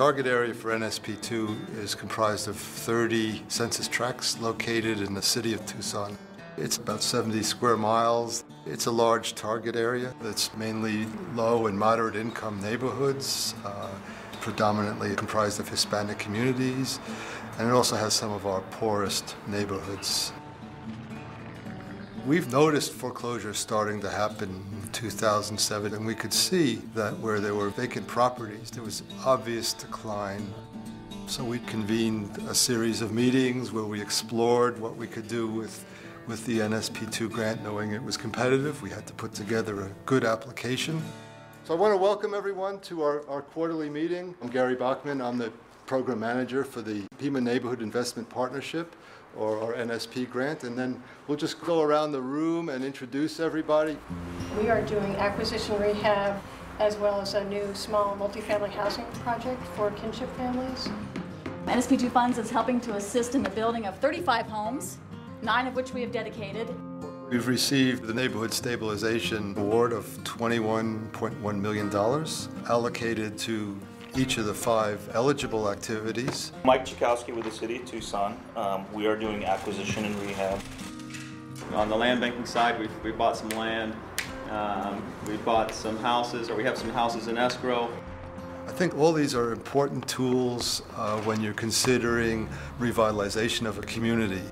target area for NSP2 is comprised of 30 census tracts located in the city of Tucson. It's about 70 square miles. It's a large target area that's mainly low and moderate income neighborhoods, predominantly comprised of Hispanic communities, and it also has some of our poorest neighborhoods. We've noticed foreclosures starting to happen in 2007, and we could see that where there were vacant properties, there was obvious decline. So we convened a series of meetings where we explored what we could do with the NSP2 grant, knowing it was competitive. We had to put together a good application. So I want to welcome everyone to our quarterly meeting. I'm Gary Bachman. I'm the program manager for the Pima Neighborhood Investment Partnership, or our NSP grant, and then we'll just go around the room and introduce everybody. We are doing acquisition rehab as well as a new small multifamily housing project for kinship families. NSP2 Funds is helping to assist in the building of 35 homes, 9 of which we have dedicated. We've received the Neighborhood Stabilization Award of $21.1 million allocated to each of the 5 eligible activities. Mike Chakowski with the City of Tucson. We are doing acquisition and rehab. On the land banking side, we bought some land. We bought some houses, or we have some houses in escrow. I think all these are important tools when you're considering revitalization of a community.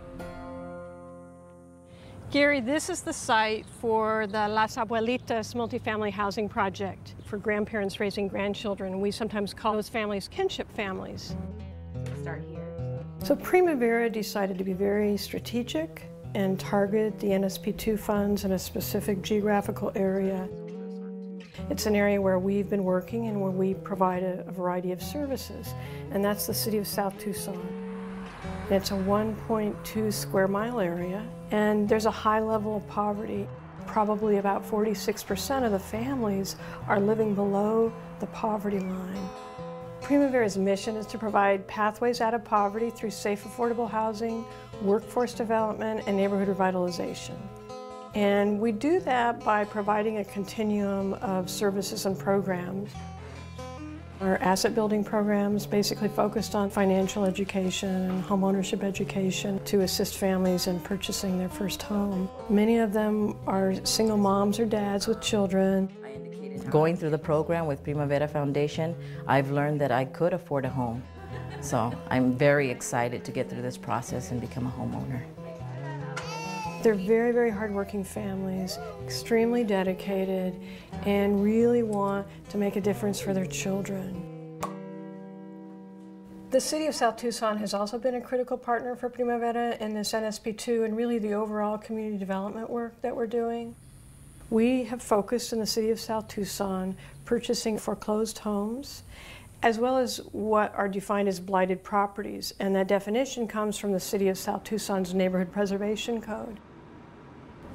Gary, this is the site for the Las Abuelitas multifamily housing project for grandparents raising grandchildren. We sometimes call those families kinship families. Start here. So Primavera decided to be very strategic and target the NSP2 funds in a specific geographical area. It's an area where we've been working and where we provide a variety of services, and that's the city of South Tucson. It's a 1.2 square mile area, and there's a high level of poverty. Probably about 46% of the families are living below the poverty line. Primavera's mission is to provide pathways out of poverty through safe, affordable housing, workforce development, and neighborhood revitalization. And we do that by providing a continuum of services and programs. Our asset building programs basically focused on financial education and home ownership education to assist families in purchasing their first home. Many of them are single moms or dads with children. Going through the program with Primavera Foundation, I've learned that I could afford a home. So I'm very excited to get through this process and become a homeowner. They're very, very hardworking families, extremely dedicated, and really want to make a difference for their children. The City of South Tucson has also been a critical partner for Primavera in this NSP2 and really the overall community development work that we're doing. We have focused in the City of South Tucson purchasing foreclosed homes, as well as what are defined as blighted properties, and that definition comes from the City of South Tucson's Neighborhood Preservation Code.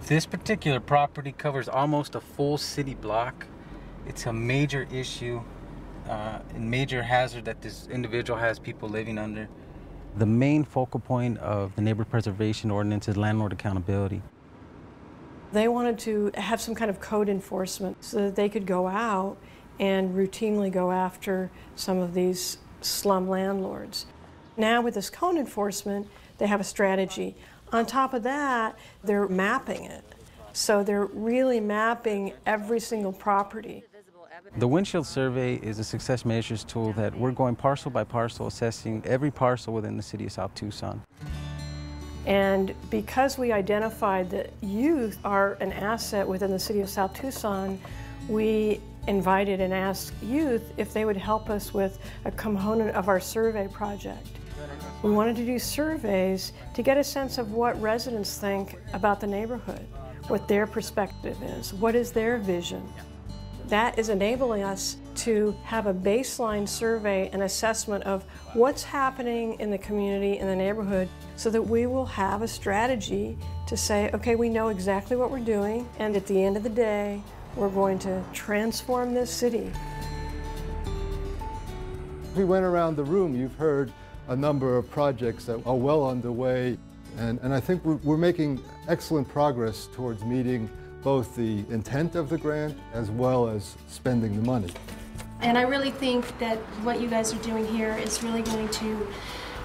This particular property covers almost a full city block. It's a major issue and major hazard that this individual has people living under. The main focal point of the neighborhood preservation ordinance is landlord accountability. They wanted to have some kind of code enforcement so that they could go out and routinely go after some of these slum landlords. Now with this code enforcement, they have a strategy. On top of that, they're mapping it. So they're really mapping every single property. The windshield survey is a success measures tool that we're going parcel by parcel, assessing every parcel within the city of South Tucson. And because we identified that youth are an asset within the city of South Tucson, we invited and asked youth if they would help us with a component of our survey project. We wanted to do surveys to get a sense of what residents think about the neighborhood, what their perspective is, what is their vision. That is enabling us to have a baseline survey and assessment of what's happening in the community, in the neighborhood, so that we will have a strategy to say, okay, we know exactly what we're doing, and at the end of the day, we're going to transform this city. We went around the room, you've heard a number of projects that are well underway, and I think we're making excellent progress towards meeting both the intent of the grant as well as spending the money. And I really think that what you guys are doing here is really going to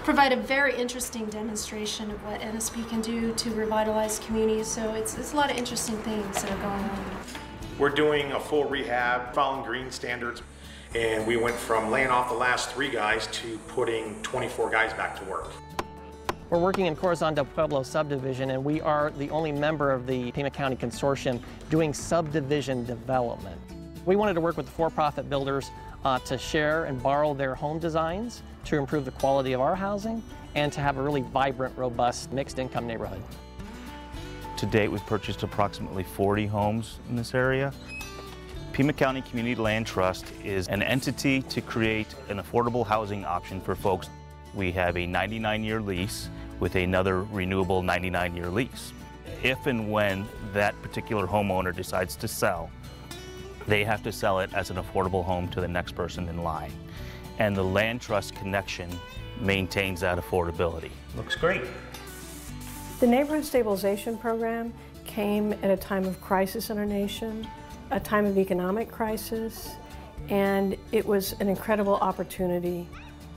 provide a very interesting demonstration of what NSP can do to revitalize communities. So it's a lot of interesting things that are going on. We're doing a full rehab, following green standards, and we went from laying off the last 3 guys to putting 24 guys back to work. We're working in Corazon del Pueblo subdivision, and we are the only member of the Pima County Consortium doing subdivision development. We wanted to work with the for-profit builders to share and borrow their home designs to improve the quality of our housing and to have a really vibrant, robust, mixed-income neighborhood. To date, we've purchased approximately 40 homes in this area. Pima County Community Land Trust is an entity to create an affordable housing option for folks. We have a 99-year lease with another renewable 99-year lease. If and when that particular homeowner decides to sell, they have to sell it as an affordable home to the next person in line. And the land trust connection maintains that affordability. Looks great. The Neighborhood Stabilization Program came at a time of crisis in our nation, a time of economic crisis, and it was an incredible opportunity.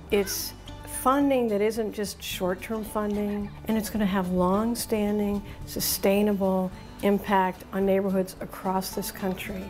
It's funding that isn't just short-term funding, and it's going to have long-standing, sustainable impact on neighborhoods across this country.